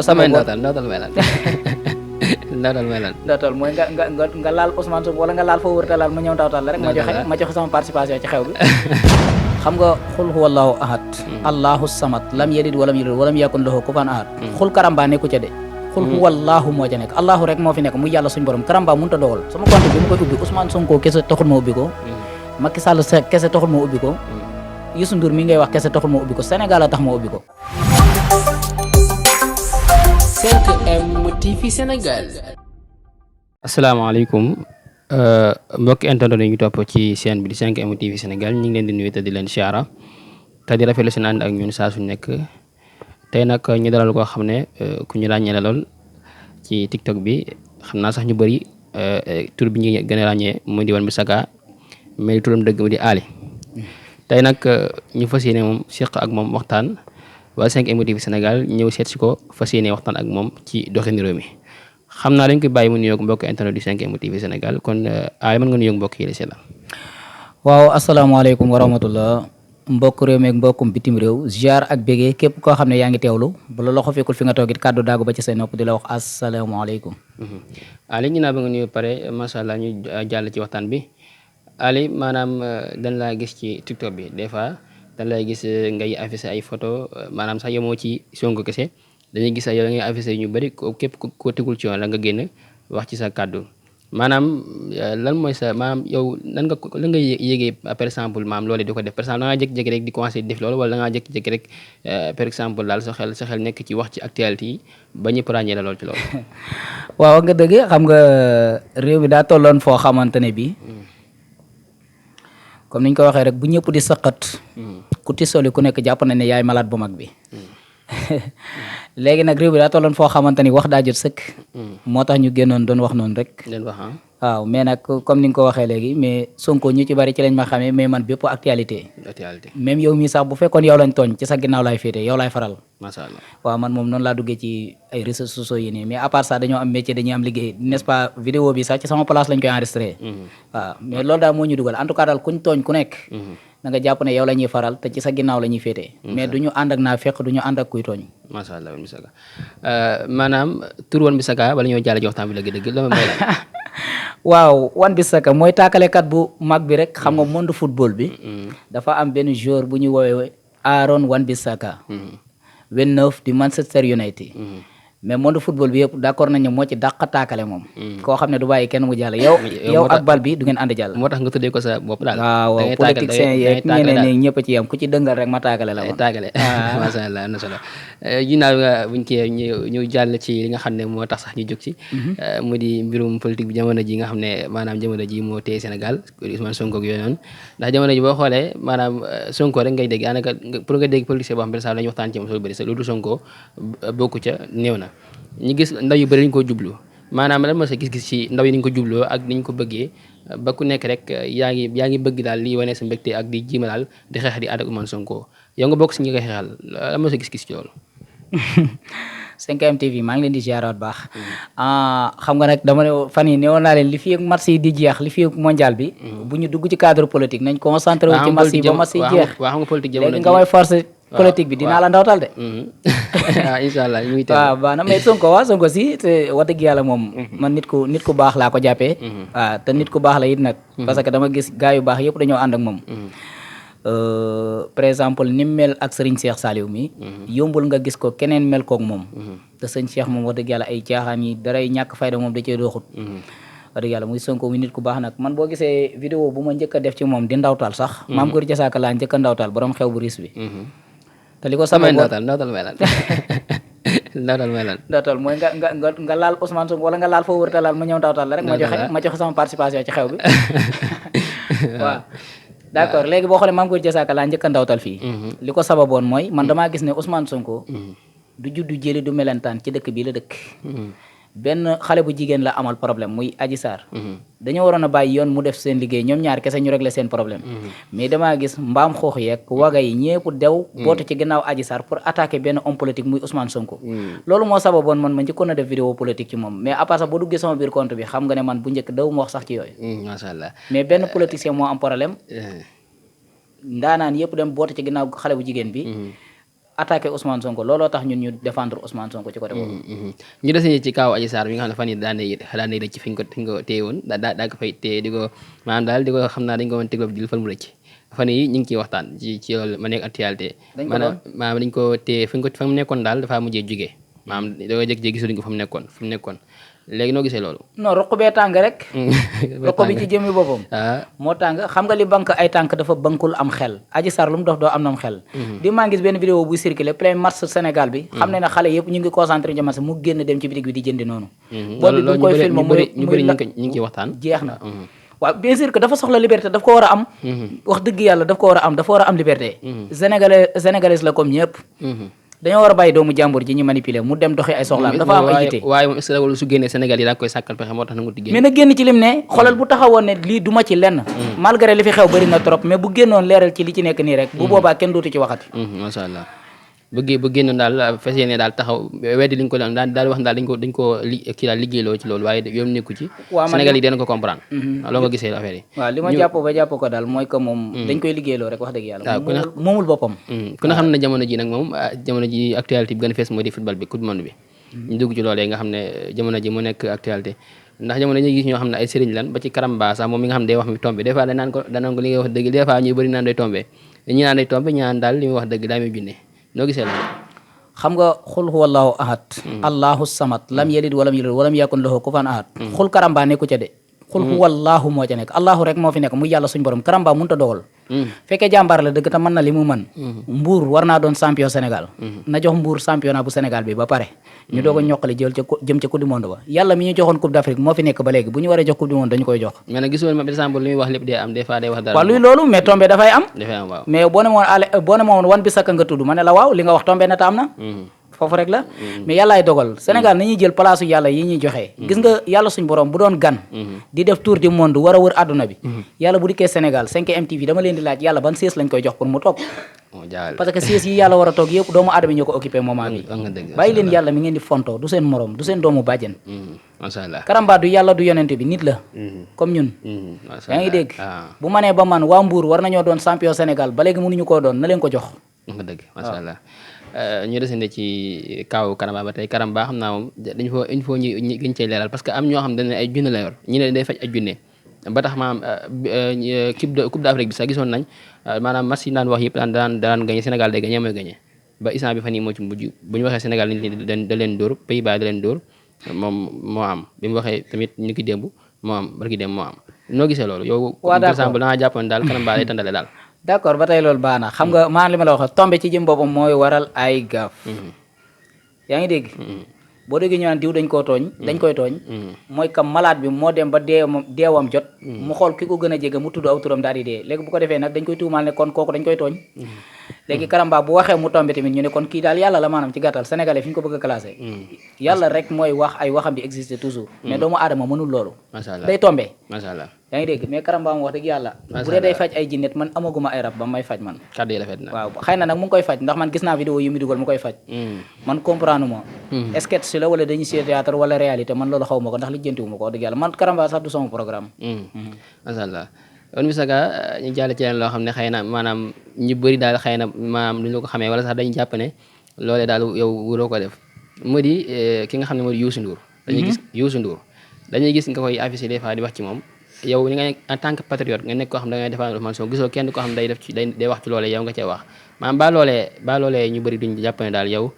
sama ndawtal melan ndawtal melan ndawtal mooy nga laal Ousmane Sonko wala nga laal foo wërta laal ma ñëw ndawtal la rek ma joxe sama participation ci xew bi xam nga xul huwallahu ahad allahu samad lam yalid walam yulad walam yakun lahu kufuwan ahad xul karamba nekku ca de xul huwallahu moo ca nekk allahu rek moo fi nekk muy yàlla suñu borom karamba mënut a dogal sama compte bi mu koy ubbi Ousmane Sonko kese taxul ma ubbi ko Macky Sall kese taxul ma ubbi ko Youssou Ndour mi ngay wax kese taxul ma ubbi ko Sénégal a tax ma ubbi ko 5M TV Sénégal. asalaamaaleykum mbokki internet yi ñu topp ci chaîne bi di 5M TV Sénégal ñu ngi leen di nuyu te di leen siyaara te di rafetlu seen ànd ak ñun saa su nekk tey nag ñu dalal koo xam ne ku ñu ràññee la lool ci TikTok bi xam naa sax ñu bëri tur bi ñu gën a ràññee mu di Wane Bissaka mais turam dëgg mu di Ali tey nag ñu fas yéene moom seq ak moom waxtaan waa 5M TV Sénégal ñëw seet si ko fas yéene waxtaan ak moom ci doxin réew mi xam naa dañ koy bàyyi mu nuyoog mbokk internet du 5M TV Sénégal kon ay mën nga nuyoog mbokk yi la seetaan. waaw asalaamaaleykum wa rahmatullah mbokk réew mi ak mbokkum bitim réew ziar ak bégee képp koo xam ne yaa ngi teewlu bu la loxo fekkul fi nga toogit kàddu daagu ba ci say nopp di la wax asalaamaaleykum. Ali ñu naa ba nga nuyu pare macha allah ñu jàll ci waxtaan bi Ali maanaam dañ laa gis ci TikTok bi des fois dañ lay gis ngay affiché ay photo maanaam sax yemoo ci Sonko kese dañuy gis yow ngay affiché ñu bëri képp ko tegul ci yoon la nga génn wax ci sa kàddu maanaam lan mooy sa maanaam yow lan nga yégee par exemple maam loolu di ko def par exemple da ngaa jékki-jékki rek di commencé def loolu wala da ngaa jékki-jékki rek par exemple daal sa xel nekk ci wax ci actualité yi ba ñëpp ràññee la lool ci loolu. waaw nga dëgg xam nga réew mi daa tolloon foo xamante ne bii comme niñ ko waxee rek bu ñëpp di sëqat ku tisoli ku nekk jàpp na ne yaay malade bu mag bi léegi nag réew bi daa tolloon foo xamante ni wax daa jot sëkk moo tax ñu génnoon doon wax noonu rek waaw mais nag comme ni nga ko waxee léegi mais Sonko ñu ci bari ci lañ ma xamee mais man bépp actualité même yow mii sax bu fekkoon yow lañ tooñ ci sa ginnaaw laay féete yow laay faral macha allah waaw man moom noonu laa duggee ci ay réseaux sociaux yi nii mais à part ça dañoo am métier dañuy am liggéey n'est-ce pas vidéo bi sax ci sama place lañ koy enregistré waaw mais loolu daal moo ñu dugal en tout cas daal kuñ tooñ ku nekk da nga jàpp ne yow la ñuy faral te ci sa ginnaaw la ñuy féetee mais du ñu ànd ak naa fekk du ñu ànd ak kuy tooñ macha allah Wane Bissaka maanaam tur Wane Bissaka wala ñoo jàll ci waxtaan bi dëgg-dëgg la mooy lan waaw Wane Bissaka mooy taakalekat bu mag bi rek xam nga monde football bi dafa am benn joueur bu ñu woowee Aaron Wane Bissaka 29 di Manchester United mais monde football bi yëpp d'accord nañu moo ci dàq taakale moom koo xam ne du bàyyi kenn mu jàll yow ak bal bi du ngeen ànd jàll moo tax nga tuddee ko sa bopp daal waaw politiciens yeeg ñeneen ñi ñëpp ci yam ku ci dëngal rek ma taakale la woon taakale masha Allah na solo ginnaaw buñ kii ñu jàll ci li nga xam ne moo tax sax ñu jóg ci mu di mbirum politique bi jamono ji nga xam ne maanaam jamono ji moo téye Sénégal Ousmane Sonko ak yooyu noonu ndax jamono ji boo xoolee maanaam Sonko rek ngay dégg daanaka pour nga dégg politicien boo xam ne sax dañuy waxtaan ci moom soo bëri sa loolu Sonko bokku ca néew na ñu gis ndaw yu bëri dañ ko jublu maanaam lan moo sa gis-gis ci ndaw yi ni ñu ko jubloo ak ni ñu ko bëggee ba ku nekk rek yaa ngi bëgg daal li wane sa mbégte ak di jiima daal di xeex di ànd ak Ousmane Sonko yow nga bokk si ñi koy xeexal lan moo sa gis-gis ci loolu 5M TV maa ngi leen di ziaraat baax xam nga nag dama ne fan yi newoon naa leen li fi ak match yi di jeex li fi ak mondial bi bu ñu dugg ci cadre politique nañ concentré wu ci match yi ba match yi jeex waaw xam nga politique jamono léegi nga may forcer politique bi dinaa la ndawtal de waaw incha allah ñu ngi waaw baax na mais Sonko si te wax dëgg yàlla moom man nit ku baax laa ko jàppee waaw te nit ku baax la it nag parce que dama gis gars yu baax yëpp dañoo ànd ak moom par exemple ni mel ak sëriñ Cheikh Saliou mi yombul nga gis ko keneen mel koog moom te sëñ Cheikh moom wax dëgg yàlla ay caaxaan yi daray ñàkk fayda moom da cee doxut wax dëgg yàlla muy Sonko muy nit ku baax nag man boo gisee vidéo bu ma njëkk a def ci moom di ndawtal sax maam Góor Jasaaka laa njëkk a ndawtal borom xew bu riis bi te li ko sama ndawtal may lan ndawtal may lan ndawtal mooy nga laal Ousmane Sonko wala nga laal foo wërta laal ma ñëw ndawtal la rek ma joxe sama participation ci xew bi waaw d'accord léegi boo xoolee maam Góor Jasaaka laa njëkk a ndawtal fii li ko sababoon mooy man damaa gis ne Ousmane Sonko du juddu jëli du melentaan ci dëkk bii la dëkk benn xale bu jigéen la amal problème muy Adji Sarr dañoo waroon a bàyyi yoon mu def seen liggéey ñoom ñaar kese ñu régler seen problème mais damaa gis mbaam xoox yeeg waga yi ñëpp dew bootu ci ginnaaw Adji Sarr pour attaquer benn homme politique muy Ousmane Sonko loolu moo sababoon man ma njëkkoon a def vidéo politique ci moom mais à part ça boo duggee sama biir compte bi xam nga ne man bu njëkk daw ma wax sax ci yooyu masha Allah mais benn politicien moo am problème ndaanaan yëpp dem bootu ci ginnaaw xale bu jigéen bi attaqué Ousmane Sonko looloo tax ñun ñu défendre Ousmane Sonko ci côté boobu. ñu des ci kaw Adji Sarr bi nga xam ne fan yii daan nañ rëcc fi ñu ko téye woon daa ko fay téye di ko maanaam daal di ko xam naa dañ ko mën tegloo jël fan mu rëcc fan yii ñu ngi ciy waxtaan ci loolu ma nekk actualité. maanaam dañ ko téye fa mu nekkoon daal dafa mujjee jugee maanaam da ngay jékki-jékki gisuñu ko fa mu nekkoon léegi noo gisee loolu. non roq bee tàng rek. roq bi ci jëmmi boppam. moo tàng xam nga li banque ay tànk dafa bankul am xel. Adji Sarr lu mu dox doo am nam xel. di maa gis benn vidéo buy circulé plein mars Sénégal bi. xam ne xale yëpp ñu ngi concentré ci marché mu génn dem ci bitig bi di jëndi noonu. loolu ñu bëri ñu ngi ciy waxtaan. jeex na waaw bien sûr que dafa soxla liberté daf ko war a am. wax dëgg yàlla daf ko war a am dafa war a am liberté. sénégalais la comme ñëpp. dañoo war a bàyyi doomu jàmbur ji ñu manipuler mu dem doxi ay soxlaam dafa am ay yite waaye moom est-ce que su génnee Sénégal yi daa koy sàkkal pexe moo tax nangu génn mais na génn ci lim ne xoolal bu taxawoon ne lii du ma ci lenn malgré li fi xew bëri na trop mais bu génnoon leeral ci li ci nekk nii rek bu boobaa kenn dootu ci waxati masha Allah bu génnoon daal fas yéene daal taxaw weddi li ñu ko daal wax daal dañ ko kii daal liggéeyloo ci loolu waaye yoom nekku ci Sénégal yi dinañ ko comprendre loo nga gisee affaire yi waaw li ma jàpp ba jàpp ko daal mooy que moom dañ koy liggéeyloo rek wax dëgg yàlla moomul boppam ku ne xam ne jamono ji nag moom jamono ji actualité bi gën a fees mooy di football bi coupe du monde bi ñu dugg ci loolee nga xam ne jamono ji mu nekk actualité ndax jamono dañuy gis ñoo xam ne ay sëriñ lan ba ci Karamba sax moom mi nga xam ne day wax mi tombé des fois danaan ko li ngay wax dëgg des fois ñuy bëri naan day tombé ñi naan day tombé ñi naan daal li muy wax dëgg daa muy junne noo gisee loolu xam nga xul huwallahu ahad allahu samad lam yalid walam yulad walam yakun lahu kufuwan ahad xul Karamba nekku ca de xul huwallahu moo ca nekk allahu rek moo fi nekk muy yàlla suñ borom Karamba mënut a dogal fekkee jàmbaar la dëgg te mën na li mu mën Mbour war naa doon champion Sénégal na jox Mbour championnat bu Sénégal bi ba pare ñu doog a ñoqali jëm ca coupe du monde ba yàlla mi ñu joxoon coupe d'Afrique moo fi nekk ba léegi bu ñu waree jox coupe du monde dañu koy jox mais nag gisoo ma par exemple li muy wax lépp day am des fois day wax dara waaw luy loolu mais tombé dafay am waaw mais boo ne moon wan bi sakka nga tudd ma ne la waaw li nga wax tombé na ta am na foofu rek la mais yàllaay dogal Sénégal nañuy jël place yàlla yi ñuy joxe gis nga yàlla suñ borom bu doon gan di def tour du monde war a wër àdduna bi yàlla bu dikkee Sénégal 5M TV dama leen di laaj yàlla ban siège lañ koy jox pour mu toog parce que siège yi yàlla war a toog yëpp doomu aadama ñoo ko occupé moment bi bàyyi leen yàlla mi ngeen di fonto du seen morom du seen doomu bàjjen masha Allah Karamba du yàlla du yonente bi nit la comme ñun yaa ngi dégg bu manee ba man waa Mbour war nañoo doon champion Sénégal ba léegi mënuñu koo doon na leen ko jox nga dëgg masha Allah ñu desende ci kaw Karamba ba tey Karamba xam naa moom dañ foo il faut ñu gën cee leeral parce que am ñoo xam dañ ne ay junne la yor ñu ne day faj ay junne ba tax maanaam coupe d'Afrique bi sax gisoon nañ maanaam match yi daan wax yëpp daan gagné Sénégal day gagné mooy gagné ba instant bi fan yii moo ci mujj bu ñu waxee Sénégal da leen dóor Pays-Bas da leen dóor moom moo am bi mu waxee tamit ñu ki démb moo am barki démb moo am noo gisee loolu yow par exemple da ngaa jàppoon daal Karamba day tàndale daal d'accord ba tey loolu baax na xam nga maanaam li ma la wax tombé ci jëm boppam mooy waral ay gaaf yaa ngi dégg boo déggee ñu naan diw dañ koy tooñ mooy que malade bi moo dem ba deewam jot mu xool ki ko gën a jege mu tudd aw turam daal di dee léegi bu ko defee nag dañ koy tuumaal ne kon kooku dañ koy tooñ léegi Karamba bu waxee mu tombé tamit ñu ne kon kii daal yàlla la maanaam ci gàttal sénégalais fi ñu ko bëgg a classé yàlla rek mooy wax ay waxam di exister toujours mais doomu aadama mënul loolu day tombé masha Allah yaa ngi dégg mais Karamba mu wax dëgg yàlla bu dee day faj ay jinnet man amaguma ay rab ba may faj man kàddu yi rafet na waaw xëy na nag mu ngi koy faj ndax man gis naa vidéo yu mu dugal mu koy faj man comprendre ma sketch la wala dañuy see théâtre wala réalité man loolu xaw ma ko ndax lijjantiwu ma ko wax dëgg yàlla man Karamba sax du sama programme masha Allah kon misaga ñu jàll ci leen loo xam ne xëy na maanaam ñu bëri daal xëy na maanaam duñu la ko xamee wala sax dañu jàpp ne loolee daal yow wuroo ko def mu di ki nga xam ne moo di Youssou Ndour dañuy gis Youssou Ndour dañuy gis nga koy affiché des fois di wax ci moom yow ni nga nekk en tant que patriote nga nekk koo xam da ngay défendre Ousmane Sonko gisoo kenn koo xam day def ci day wax ci loolee yow nga cee wax maanaam ba loolee ñu bëri duñ jàpp ne daal yow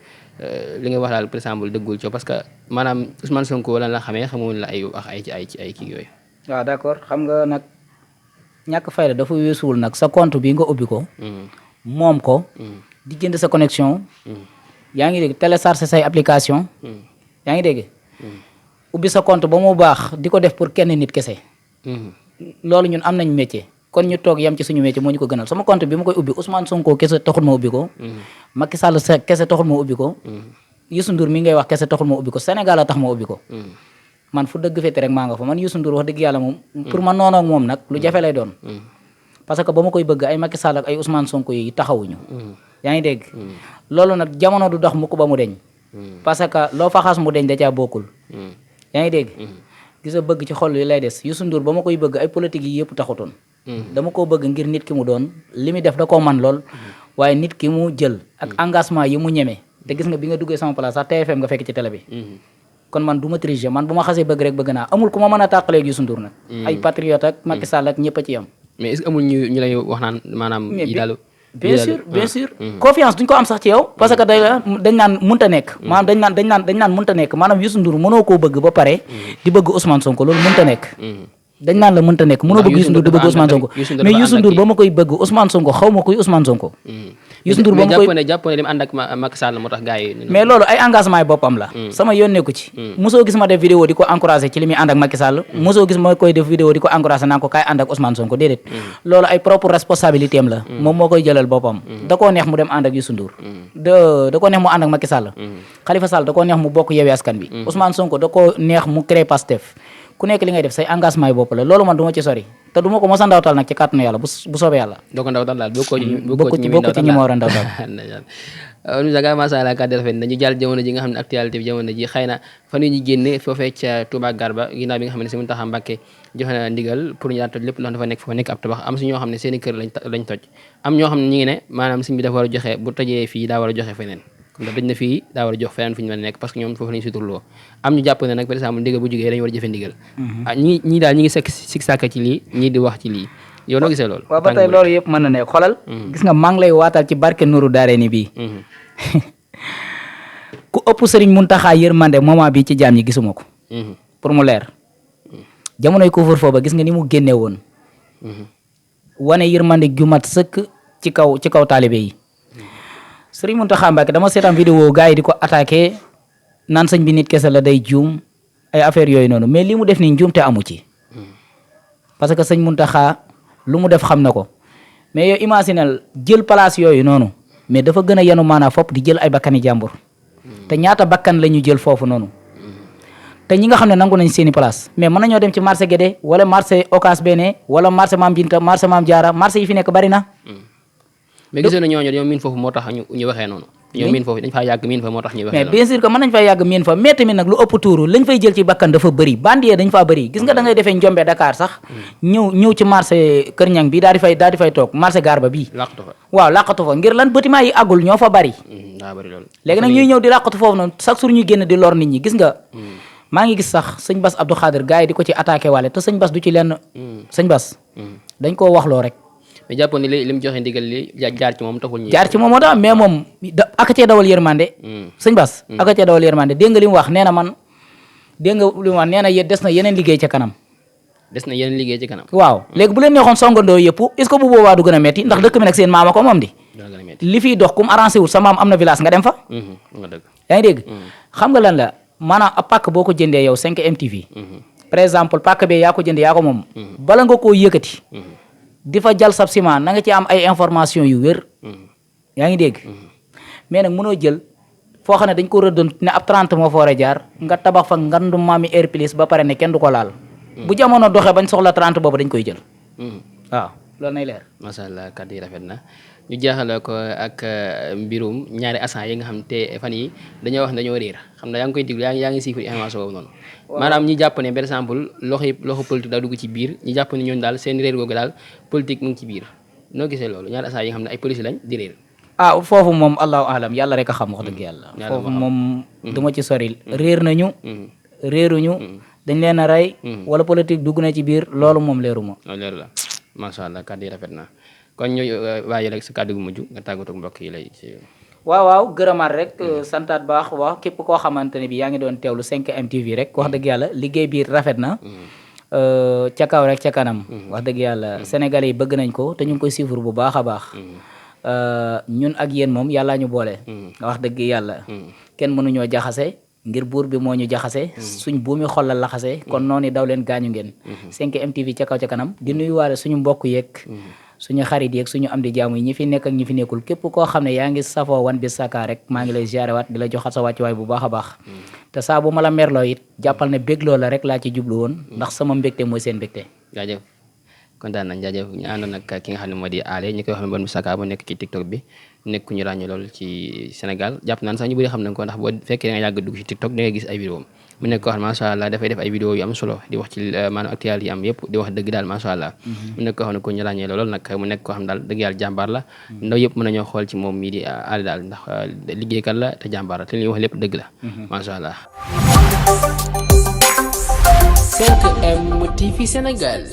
li nga wax daal par exemple dëggul ci parce que maanaam Ousmane Sonko wala la xamee xamuñ la ay wax ay kii yooyu waaw d'accord xam nga nag ñàkk fayda dafa weesuwul nag sa compte bi nga ubbi ko moom ko di jënd sa connexion yaa ngi dégg télécharger say application yaa ngi dégg ubbi sa compte ba mu baax di ko def pour kenn nit kese loolu ñun am nañ métier kon ñu toog yam ci suñu métier moo ñu ko gënal sama compte bi ma koy ubbi Ousmane Sonko kese taxul ma ubbi ko Macky Sall kese taxul ma ubbi ko Youssou Ndour mi ngay wax kese taxul ma ubbi ko Sénégal a tax ma ubbi ko man fu dëgg fete rek maa nga fa man Youssou Ndour wax dëgg yàlla moom pour ma noonoog moom nag lu jafe lay doon parce que ba ma koy bëgg ay Macky Sall ak ay Ousmane Sonko yi taxawuñu yaa ngi dégg loolu nag jamono du dox mukk ba mu deñ parce que loo fa xas mu deñ da caa bokkul yaa ngi dégg gisa bëgg ci xol yi lay des Youssou Ndour ba ma koy bëgg ay politique yi yëpp taxutoon dama koo bëgg ngir nit ki mu doon li muy def da koo man lool waaye nit ki mu jël ak engagement yi mu ñeme te gis nga bi nga duggee sama place sax TFM nga fekk ci télé bi kon man du ma tricher man bu ma xasee bëgg rek bëgg naa amul ku ma mën a tàqaleeg Youssou Ndour nag ay patriote ak Macky Sall ak ñëpp a ci yam mais est-ce que amul ñu lay wax naan maanaam yi daal bien sûr confiance duñ ko am sax ci yow parce que dañ naan mënta nekk maanaam dañ naan mënta nekk maanaam Youssou Ndour mënoo koo bëgg ba pare di bëgg Ousmane Sonko loolu mënta nekk dañ naan la mënta nekk mënoo bëgg Youssou Ndour di bëgg Ousmane Sonko mais Youssou Ndour ba ma koy bëgg Ousmane Sonko xaw ma koy Ousmane Sonko Youssou Ndour ba ma koy jàppoon ne dem ànd ak Macky Sall moo tax gars yi mais loolu ay engagement yi boppam la sama yoon nekku ci mosoo gis ma def vidéo di ko encouragé ci li muy ànd ak Macky Sall mosoo gis ma koy def vidéo di ko encouragé naan ko kaay ànd ak Ousmane Sonko déedéet loolu ay propre responsabilité am la moom moo koy jëlal boppam da koo neex mu dem ànd ak Youssou Ndour da koo neex mu ànd ak Macky Sall Khalifa Sall da koo neex mu bokk Yewwi Askan Wi Ousmane Sonko da koo neex mu créé Pastef ku nekk li ngay def say engagement yi bopp la loolu man du ma ci sori te du ma ko mos a ndawtal nag ci kàttanu yàlla bu soobee yàlla. doo ko ndawtal daal bokk ci ñi ma war a ndawtal. Ndiaga macha allah kàddu rafet nañu jàll jamono ji nga xam ne actualité bi jamono ji xëy na fan yu ñu génne foofee ca Touba Garba ginnaaw bi nga xam ne si Mountakha Mbacké joxe na ndigal pour ñu daan toj lépp loo xam dafa nekk foofa nekk ab tabax am si ñoo xam ne seen i kër lañ toj am ñoo xam ne ñi ngi ne maanaam sëñ bi dafa war a joxe bu tojee fii daa war a joxe feneen comme dañ na fii daa war a jox feneen fu ñu mën a nekk parce que ñoom foofu lañu suturloo am ñu jàpp ne nag par exemple ndigal bu jógee dañu war a jëfe ndigal ñii daal ñi ngi sik sàkk ci lii ñii di wax ci lii yow noo gisee loolu waaw ba tey loolu yëpp mën na nekk xoolal gis nga maa ngi lay waatal ci barke Nourou Darayni bii ku ëpp Serigne Mountakha yërmande moment bi ci jaam ñi gisuma ko pour mu leer jamonoy couvre-feu ba gis nga ni mu génne woon wane yërmande ju mat sëkk ci kaw taalibe yi Serigne Mountakha Mbacké dama seetaan vidéo gars yi di ko attaqué naan sëñ bi nit kese la day juum ay affaire yooyu noonu mais li mu def nii njuumte amu ci parce que sëñ Mountakha lu mu def xam na ko mais yow imaginal jël place yooyu noonu mais dafa gën a yenu maanaa fopp di jël ay bakkani jàmbur te ñaata bakkan la ñu jël foofu noonu te ñi nga xam ne nangu nañ seeni place mais mën nañoo dem ci marché Guédé wala marché Ocass Béné wala marché Mame Binta marché Mame Diarra marché yi fi nekk bari na mais gisoo na ñooñu dañoo miin foofu moo tax ñu waxee noonu ñoo miin foofu dañ faa yàgg miin fa moo tax ñu waxee mais bien sûr que mën nañ faa yàgg miin fa mais tamit nag lu ëpp tuuru lañ fay jël ci bakkan dafa bëri bandiyee dañ faa bëri gis nga da ngay defee njombe Dakar sax ñëw ci marché Kër Ñang bi daal di fay toog marché Garba bii làqatu fa waaw làqatu fa ngir lan bâtiment yi àggul ñoo fa bëri daa bëri loolu léegi nag ñuy ñëw di làqatu foofu noonu chaque jour ñuy génn di lor nit ñi gis nga maa ngi gis sax sëñ Bass Abdou Khadir gars yi di ko ci attaqué wàlle te sëñ Bass du ci lenn sëñ Bass dañ koo waxloo rek mais jàppoon ni li mu joxe ndigal li jaar ci moom taxul ñi jaar ci moom moo tax mais moom aka cee dawal yërmande sëñ Bass aka cee dawal yërmande dégg nga li mu wax nee na man dégg nga li mu wax nee na des na yeneen liggéey ca kanam waaw léegi bu leen neexoon songandoo yëpp est-ce que bu boobaa du gën a metti ndax dëkk bi nag seen maama ko moom di li fiy dox kum arrangé wul sa maam am na village nga dem fa yaa ngi dégg xam nga lan la maanaam ab pàkk boo ko jëndee yow 5M TV par exemple pàkk bee yaa ko jëndee yaa ko moom bala nga koo yëkkati di fa jal sab ciment na nga ci am ay information yu wér yaa ngi dégg mais nag mënoo jël foo xam ne dañ ko rëddoon ne ab 30 moo fa war a jaar nga tabax fa ngandu maami air plus ba pare ne kenn du ko laal bu jamono doxee bañ soxla 30 boobu dañ koy jël waaw loolu nay leer macha allah kàddu yi rafet na ñu jeexale ko ak mbirum ñaari agent yi nga xam te fan yi dañoo wax ne dañoo réer xam na yaa ngi koy déglu yaa ngi siifri information boobu noonu maanaam ñi jàpp ne par exemple loxo politique daa dugg ci biir ñi jàpp ne ñooñu daal seen réer googu daal politique mu ngi ci biir noo gisee loolu ñaari agent yi nga xam ne ay police lañ di réer foofu moom allahu alam yàlla rek a xam wax dëgg yàlla foofu moom duma ci sori réer nañu réeruñu dañ leen a rey wala politique dugg na ci biir loolu moom leeruma loolu leeru la macha allah kàddu yi rafet na kon ñu waaye rek sa kàddu gu mujj nga tàggatoo ak mbokk yi lay waaw gërëmaat rek santaat baax wax képp koo xamante ne bi yaa ngi doon teewlu 5M TV rek wax dëgg yàlla liggéey bi rafet na ca kaw rek ca kanam wax dëgg yàlla sénégalais yi bëgg nañ ko te ñu ngi koy suivre bu baax a baax ñun ak yéen moom yàllaa ñu boole wax dëgg yàlla kenn mënuñoo jaxase ngir buur bi moo ñu jaxase suñ buumi xol la laxase kon noonu daw leen gaañu ngeen 5M TV ca kaw ca kanam di nuyuwaale suñu mbokk yeeg suñu xarit yeeg suñu am di jaamu yi ñi fi nekk ak ñi fi nekkul képp koo xam ne yaa ngi safoo One Bis Saka rek maa ngi lay ziaré waat di la joxat sa wàccuwaay bu baax a baax te saa bu ma la merloo it jàppal ne bégloo la rek laa ci jublu woon ndax sama mbégte mooy seen mbégte jaajëf kontaan nañ jaajëf ñu àndoon nag ki nga xam ne moo di Alé ñi koy wax ne One Bis Saka bu nekk ci TikTok bi nekk ku ñu ràññee lool ci Sénégal jàpp naan sax ñu bëri xam nañ ko ndax boo fekkee da nga yàgg dugg ci TikTok da nga gis ay vidéo mu nekk koo xam macha allah dafay def ay vidéo yu am solo di wax ci maanaam actualité yi am yëpp di wax dëgg daal macha allah mu nekk koo xam ne ku ñu ràññee lool nag mu nekk koo xam daal dëgg yàlla jàmbaar la ndaw yëpp mën nañoo xool ci moom mii di Ali daal ndax liggéeykat la te jàmbaar la te li ñuy wax lépp dëgg la macha allah 5M TV Sénégal